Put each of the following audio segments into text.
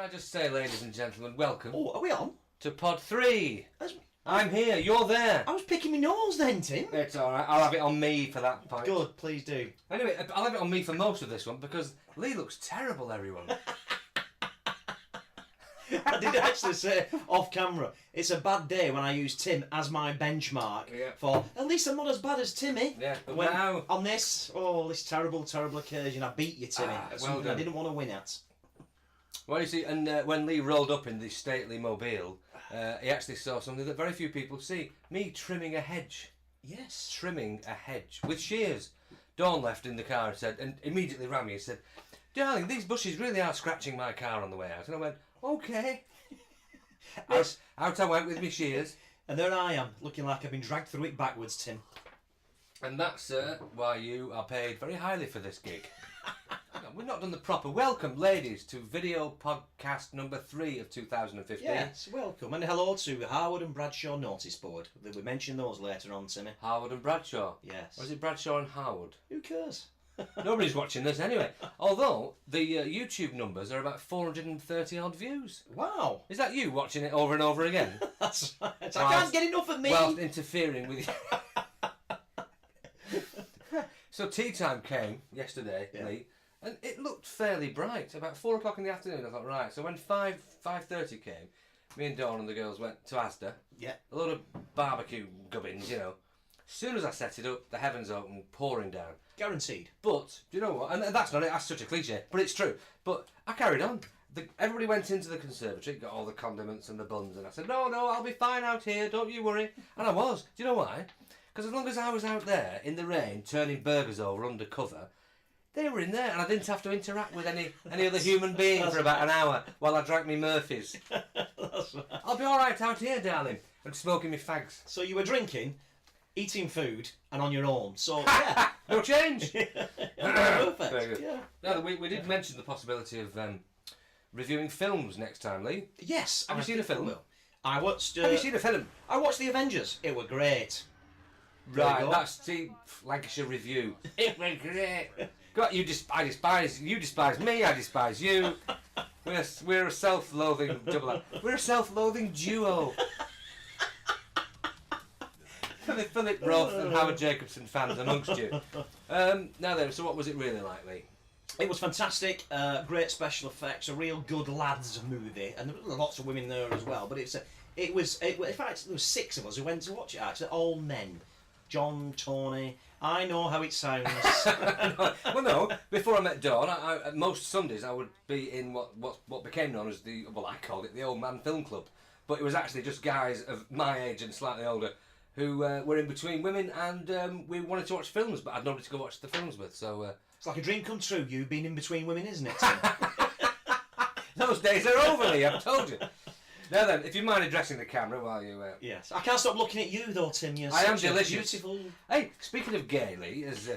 I just say, ladies and gentlemen, welcome. Oh, are we on? To Pod 3. I'm here, you're there. I was picking my nose then, Tim. It's alright, I'll have it on me for that point. Good, please do. Anyway, I'll have it on me for most of this one because Lee looks terrible, everyone. I did actually say off camera, it's a bad day when I use Tim as my benchmark for, at least I'm not as bad as Timmy. Yeah, but when, now... On this terrible occasion, I beat you, Timmy. Well done. I didn't want to win at. Well, you see, and when Lee rolled up in the stately mobile, he actually saw something that very few people see. Me trimming a hedge. Yes. Trimming a hedge with shears. Dawn left in the car and immediately ran me and said, "Darling, these bushes really are scratching my car on the way out." And I went, "Okay." Out I went with my shears. And there I am, looking like I've been dragged through it backwards, Tim. And that's why you are paid very highly for this gig. No, we've not done the proper welcome, ladies, to video podcast number 3 of 2015. Yes, welcome. And hello to Howard and Bradshaw notice board. We mention those later on, Timmy. Howard and Bradshaw? Yes. Or is it Bradshaw and Howard? Who cares? Nobody's watching this anyway. Although, the YouTube numbers are about 430 odd views. Wow. Is that you watching it over and over again? That's right. I can't get enough of me. Whilst interfering with you. So tea time came yesterday, Lee, and it looked fairly bright. About 4 o'clock in the afternoon, I thought, right. So when 5:30 came, me and Dawn and the girls went to Asda. Yeah. A lot of barbecue gubbins, you know. As soon as I set it up, the heavens opened, pouring down. Guaranteed. But, do you know what? And that's not it, that's such a cliche, but it's true. But I carried on. Everybody went into the conservatory, got all the condiments and the buns, and I said, no, I'll be fine out here, don't you worry. And I was. Do you know why? Because as long as I was out there in the rain, turning burgers over under cover, they were in there, and I didn't have to interact with any other human being for about an hour while I drank me Murphy's. That's right. I'll be all right out here, darling, and smoking me fags. So you were drinking, eating food, and on your own. So, yeah. No change. Perfect. Very good. Yeah. No, we did mention the possibility of reviewing films next time, Lee. Yes. Have you seen a film? I watched... Have you seen a film? I watched The Avengers. It were great. Right, that's the Lancashire Review. It was great. God, you despise me, I despise you. We're a self-loathing double act. We're a self-loathing duo. Philip Roth and Howard Jacobson fans amongst you. Now then, so what was it really like, Lee? It was fantastic, great special effects, a real good lads movie, and there were lots of women there as well. But it was in fact there was 6 of us who went to watch it. Actually, all men. John, Tony, I know how it sounds. Well, no. Before I met Dawn, most Sundays I would be in what became known as I called it the Old Man Film Club, but it was actually just guys of my age and slightly older who were in between women, and we wanted to watch films, but I'd nobody to go watch the films with. So it's like a dream come true. You being in between women, isn't it? Those days are over, Lee. I've told you. Now then, if you mind addressing the camera while you... Yes. I can't stop looking at you though, Tim. You're I am such a delicious. Beautiful... Hey, speaking of gay, Lee, as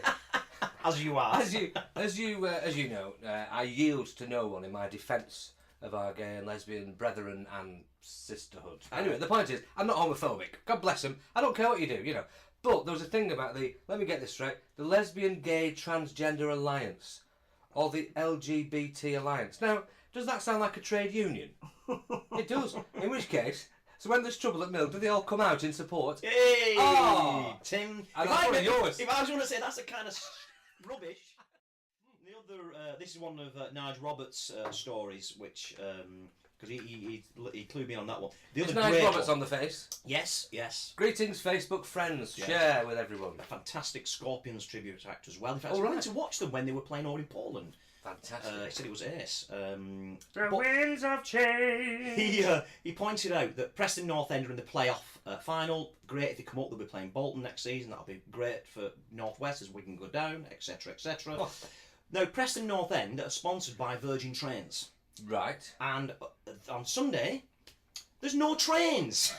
you are. As you know, I yield to no one in my defence of our gay and lesbian brethren and sisterhood. Anyway, the point is, I'm not homophobic. God bless them. I don't care what you do, you know. But there was a thing about let me get this straight, the Lesbian Gay Transgender Alliance, or the LGBT Alliance. Now, does that sound like a trade union? It does. In which case, so when there's trouble at mill, do they all come out in support? Hey! Oh! Tim, And that's one of yours. If I was going to say that's a kind of rubbish. The other, this is one of Nigel Roberts' stories, which because he clued me on that one. The Is other Nigel great Roberts one, on the face? Yes. Greetings, Facebook friends. Yes. Share with everyone. A fantastic Scorpions tribute act as well. In fact, Oh, I right. went to watch them when they were playing over in Poland. Fantastic. He said it was ace. The winds of change. He pointed out that Preston North End are in the playoff final. Great if they come up, they'll be playing Bolton next season. That'll be great for North West as we can go down, etc., etc. Oh. Now, Preston North End are sponsored by Virgin Trains, Right. and on Sunday there's no trains,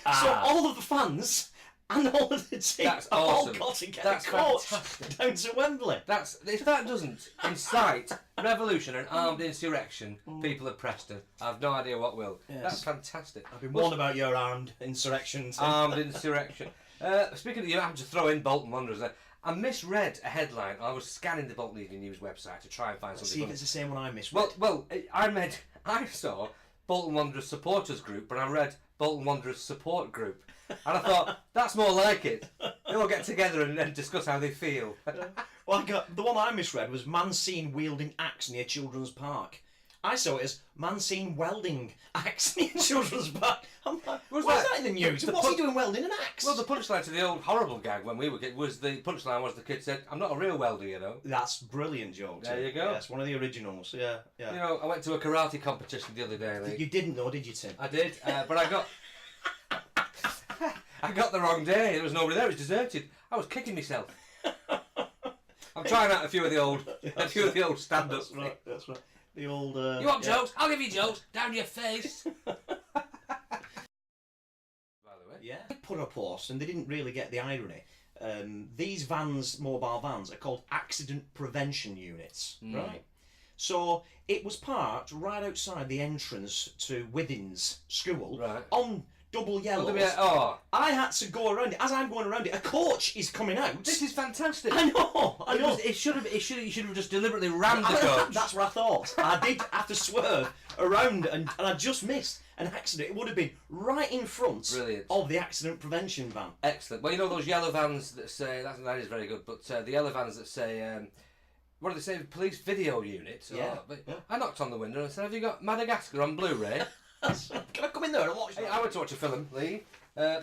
Ah. so all of the fans and all of the teams That's have all awesome. got to get That's a coach fantastic. down to Wembley. If that doesn't incite revolution and armed insurrection, people of Preston, I have no idea what will. Yes. That's fantastic. I've been warned about your armed insurrection. Armed insurrection. Speaking of, you have to throw in Bolton Wanderers there. I misread a headline. I was scanning the Bolton Evening News website to try and find Let's something. see if funny. it's the same one I misread. Well, I saw Bolton Wanderers supporters group, but I read Bolton Wanderers support group, and I thought that's more like it. They all get together and then discuss how they feel. Well, the one I misread was man seen wielding axe near Children's Park. I saw it as man seen welding axe near Children's Park. I'm like, what's that in the news? What's he doing welding an axe? Well, the punchline to the old horrible gag when we were kids was the kid said, "I'm not a real welder, you know." That's brilliant, Joe. There you go. Yes, one of the originals. Yeah, yeah. You know, I went to a karate competition the other day, Lee. You didn't know, did you, Tim? I did, but I got I got the wrong day. There was nobody there. It was deserted. I was kicking myself. I'm trying out a few of the old stand-ups. That's right. That's right. The old. You want jokes? I'll give you jokes. Down your face. By the way. Yeah. They put a post, and they didn't really get the irony. These mobile vans, are called accident prevention units, right? So it was parked right outside the entrance to Withens School on double yellows. Oh. I had to go around it. As I'm going around it, a coach is coming out. This is fantastic. I know. You should have just deliberately rammed the coach. That's what I thought. I did have to swerve around, and I just missed an accident. It would have been right in front of the accident prevention van. Excellent. Well, you know those yellow vans that say that is very good. But the yellow vans that say. What do they say? Police video unit. Yeah. I knocked on the window and said, "Have you got Madagascar on Blu-ray?" Can I come in there and watch that? I went to watch a film, Lee.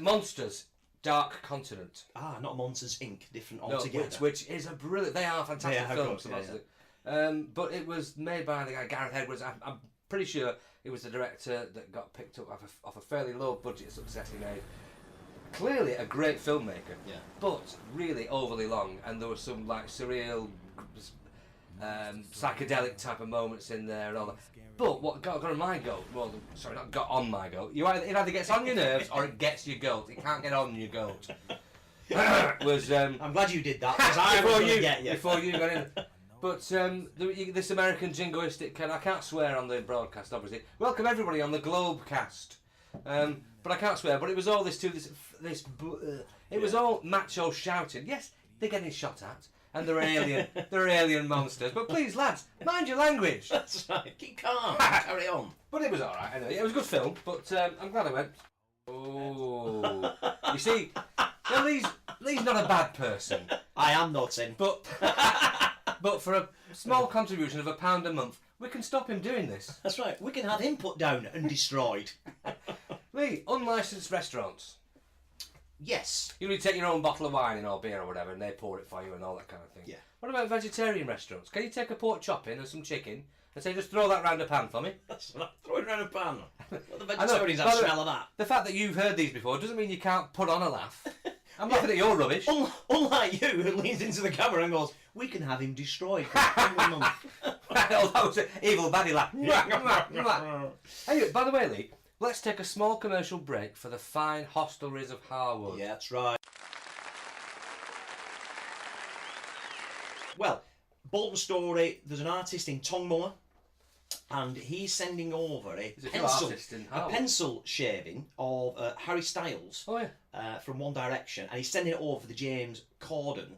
Monsters, Dark Continent. Not Monsters Inc. Different altogether. Which is a brilliant. They are fantastic films. Yeah. But it was made by the guy Gareth Edwards. I'm pretty sure it was the director that got picked up off a fairly low budget success he made. Clearly a great filmmaker. Yeah. But really overly long, and there was some like surreal, psychedelic type of moments in there and all that. But what got on my goat, well, sorry, not got on my goat, it either gets on your nerves or it gets your goat. It can't get on your goat. Was I'm glad you did that, because I was going to get you. Before you got in. But this American jingoistic, I can't swear on the broadcast, obviously. Welcome everybody on the Globecast. But I can't swear, but it was all it was all macho shouting. Yes, they're getting shot at. And they're alien monsters. But please, lads, mind your language. That's right. Keep calm. Carry on. But it was all right. Anyway, it was a good film. But I'm glad I went. Oh, you see, well, Lee's not a bad person. I am not in. But for a small contribution of £1 a month, we can stop him doing this. That's right. We can have him put down and destroyed. Lee, unlicensed restaurants. Yes. You need to take your own bottle of wine in or beer or whatever, and they pour it for you and all that kind of thing. Yeah. What about vegetarian restaurants? Can you take a pork chop in and some chicken and say, just throw that round a pan for me? That's right. Throw it around a pan. What the vegetarians have smell of that. The fact that you've heard these before doesn't mean you can't put on a laugh. I'm laughing at your rubbish. Unlike you, who leans into the camera and goes, we can have him destroyed for a month. Oh, that was an evil baddie laugh. Anyway, by the way, Lee, let's take a small commercial break for the fine hostelries of Harwood. Yeah, that's right. Well, Bolton story, there's an artist in Tongmoor, and he's sending over a pencil shaving of Harry Styles from One Direction, and he's sending it over for the James Corden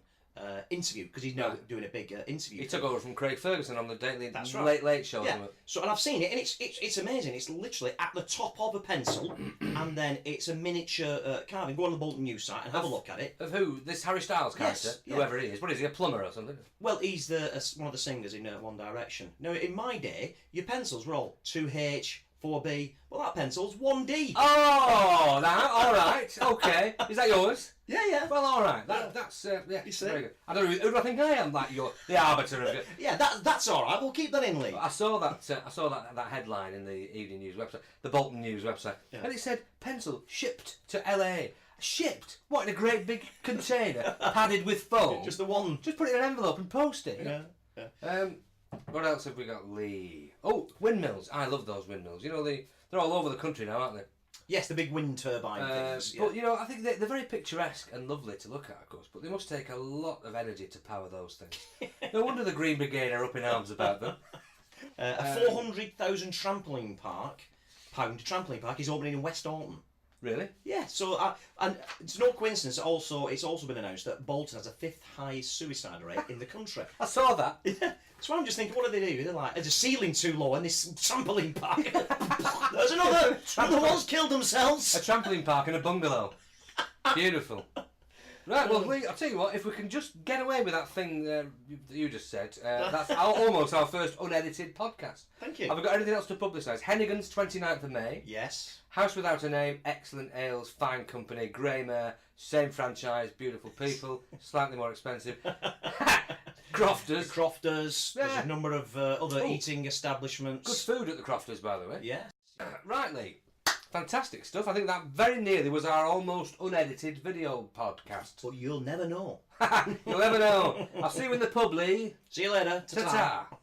interview, because he's now doing a big interview. He took over from Craig Ferguson on the That's late show. Yeah. So, and I've seen it, and it's amazing. It's literally at the top of a pencil, and then it's a miniature carving. Go on the Bolton News site and have a look at it. Of who? This Harry Styles character? Yes, yeah. Whoever he is. What is he, a plumber or something? Well, he's one of the singers in One Direction. Now, in my day, your pencils were all 2H, 4B. Well, that pencil's 1D. Oh, now, all right, okay. Is that yours? Yeah. Well, all right. That's you see? very good. I don't know who do I think I am. Like you're the arbiter of it. Yeah, that's all right. We'll keep that in, Lee. I saw that headline in the Evening News website, the Bolton News website, and it said pencil shipped to LA. Shipped? What, in a great big container, padded with foam? Just the one. Just put it in an envelope and post it. Yeah. What else have we got, Lee? Oh, windmills. I love those windmills. You know, they're all over the country now, aren't they? Yes, the big wind turbine things. But, you know, I think they're very picturesque and lovely to look at, of course, but they must take a lot of energy to power those things. No wonder the Green Brigade are up in arms about them. A 400,000 trampoline park is opening in West Orton. Really? Yeah. So, and it's no coincidence. It's also been announced that Bolton has the 5th highest suicide rate in the country. I saw that. Yeah. So I'm just thinking, what do they do? They're like, there's a ceiling too low in this trampoline park. There's another one's killed themselves. A trampoline park and a bungalow. Beautiful. Right, well, Lee, I'll tell you what, if we can just get away with that thing that you just said, that's almost our first unedited podcast. Thank you. Have we got anything else to publicise? Hennigan's 29th of May. Yes. House Without a Name, excellent ales, fine company, grey mare, same franchise, beautiful people, slightly more expensive. Crofters. There's a number of other eating establishments. Good food at the Crofters, by the way. Yeah. Right, Lee. Fantastic stuff. I think that very nearly was our almost unedited video podcast. But you'll never know. You'll never know. I'll see you in the pub, Lee. See you later. Ta-ta. Ta-ta.